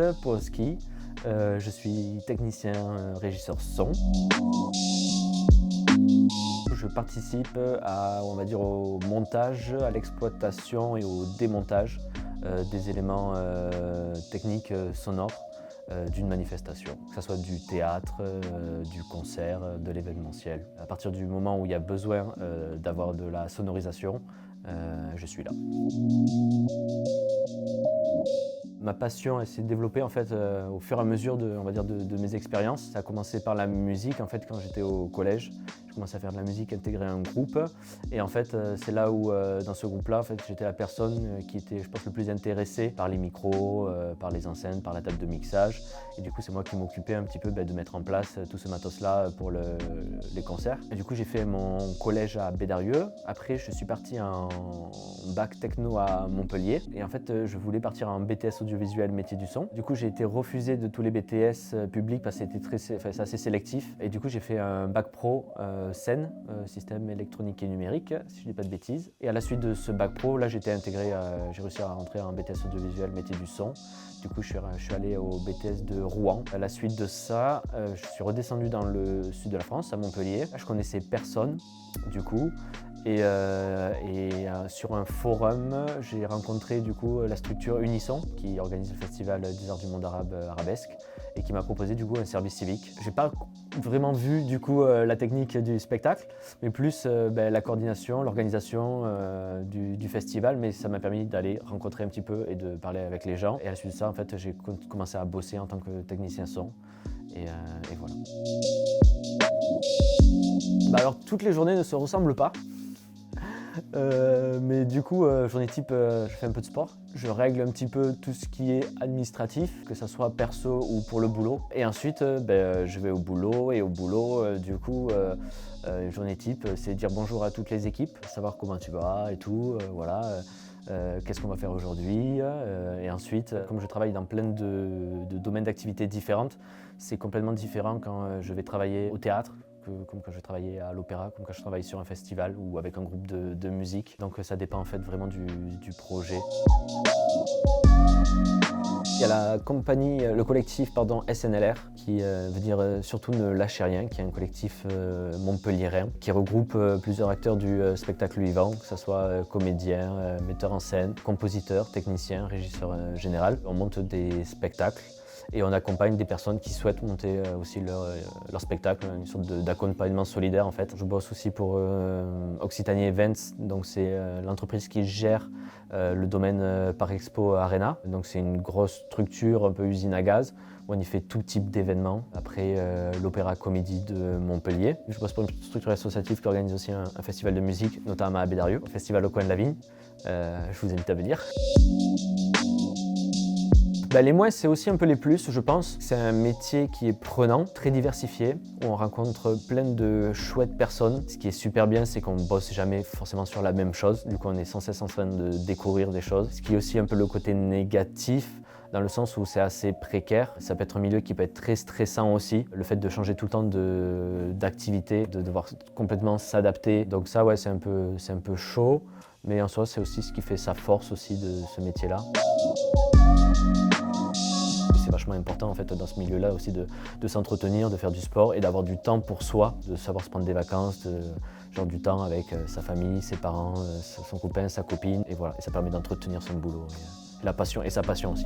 Baptiste Polski, je suis technicien régisseur son. Je participe on va dire, au montage, à l'exploitation et au démontage des éléments techniques sonores d'une manifestation, que ce soit du théâtre, du concert, de l'événementiel. À partir du moment où il y a besoin d'avoir de la sonorisation, je suis là. Ma passion s'est développée en fait, au fur et à mesure de mes expériences. Ça a commencé par la musique en fait, quand j'étais au collège. Je commençais à faire de la musique, intégrer un groupe. Et en fait, c'est là où, dans ce groupe-là, en fait, j'étais la personne qui était, je pense, le plus intéressée par les micros, par les enceintes, par la table de mixage. Et du coup, c'est moi qui m'occupais un petit peu de mettre en place tout ce matos-là pour les concerts. Et du coup, j'ai fait mon collège à Bédarieux. Après, je suis parti en bac techno à Montpellier. Et en fait, je voulais partir en BTS audiovisuel métier du son. Du coup, j'ai été refusé de tous les BTS publics parce que c'est assez sélectif. Et du coup, j'ai fait un bac pro scène, système électronique et numérique, si je dis pas de bêtises. Et à la suite de ce bac pro, là, j'ai réussi à rentrer en BTS audiovisuel métier du son. Du coup, je suis allé au BTS de Rouen. À la suite de ça, je suis redescendu dans le sud de la France, à Montpellier. Là, je connaissais personne, du coup. Et sur un forum, j'ai rencontré du coup la structure Unisson qui organise le festival des Arts du Monde Arabe Arabesque et qui m'a proposé du coup un service civique. J'ai pas vraiment vu du coup la technique du spectacle, mais plus la coordination, l'organisation du festival, mais ça m'a permis d'aller rencontrer un petit peu et de parler avec les gens. Et à la suite de ça, en fait, j'ai commencé à bosser en tant que technicien son et voilà. Alors toutes les journées ne se ressemblent pas. Mais du coup, journée type, je fais un peu de sport. Je règle un petit peu tout ce qui est administratif, que ce soit perso ou pour le boulot. Et ensuite, je vais au boulot et au boulot, journée type, c'est dire bonjour à toutes les équipes, savoir comment tu vas et tout, voilà. Qu'est-ce qu'on va faire aujourd'hui et ensuite, comme je travaille dans plein de domaines d'activités différentes, c'est complètement différent quand je vais travailler au théâtre, comme quand je travaillais à l'opéra, comme quand je travaille sur un festival ou avec un groupe de musique. Donc ça dépend en fait vraiment du projet. Il y a la compagnie, le collectif SNLR, qui veut dire surtout ne lâchez rien, qui est un collectif montpelliérain, qui regroupe plusieurs acteurs du spectacle vivant, que ce soit comédiens, metteurs en scène, compositeurs, techniciens, régisseurs général. On monte des spectacles. Et on accompagne des personnes qui souhaitent monter aussi leur spectacle, une sorte d'accompagnement solidaire en fait. Je bosse aussi pour Occitanie Events, donc c'est l'entreprise qui gère le domaine Par Expo Arena. Donc c'est une grosse structure, un peu usine à gaz, où on y fait tout type d'événements. Après l'Opéra Comédie de Montpellier. Je bosse pour une structure associative qui organise aussi un festival de musique, notamment à Bédarieux, un festival au coin de la vigne. Je vous invite à venir. Les moins, c'est aussi un peu les plus, je pense. C'est un métier qui est prenant, très diversifié, où on rencontre plein de chouettes personnes. Ce qui est super bien, c'est qu'on ne bosse jamais forcément sur la même chose. Du coup, on est sans cesse en train de découvrir des choses. Ce qui est aussi un peu le côté négatif, dans le sens où c'est assez précaire. Ça peut être un milieu qui peut être très stressant aussi. Le fait de changer tout le temps d'activité, de devoir complètement s'adapter. Donc ça, ouais, c'est un peu chaud. Mais en soi, c'est aussi ce qui fait sa force aussi de ce métier-là. C'est vachement important en fait dans ce milieu-là aussi de s'entretenir, de faire du sport et d'avoir du temps pour soi, de savoir se prendre des vacances, genre du temps avec sa famille, ses parents, son copain, sa copine et voilà. Et ça permet d'entretenir son boulot et la passion et sa passion aussi.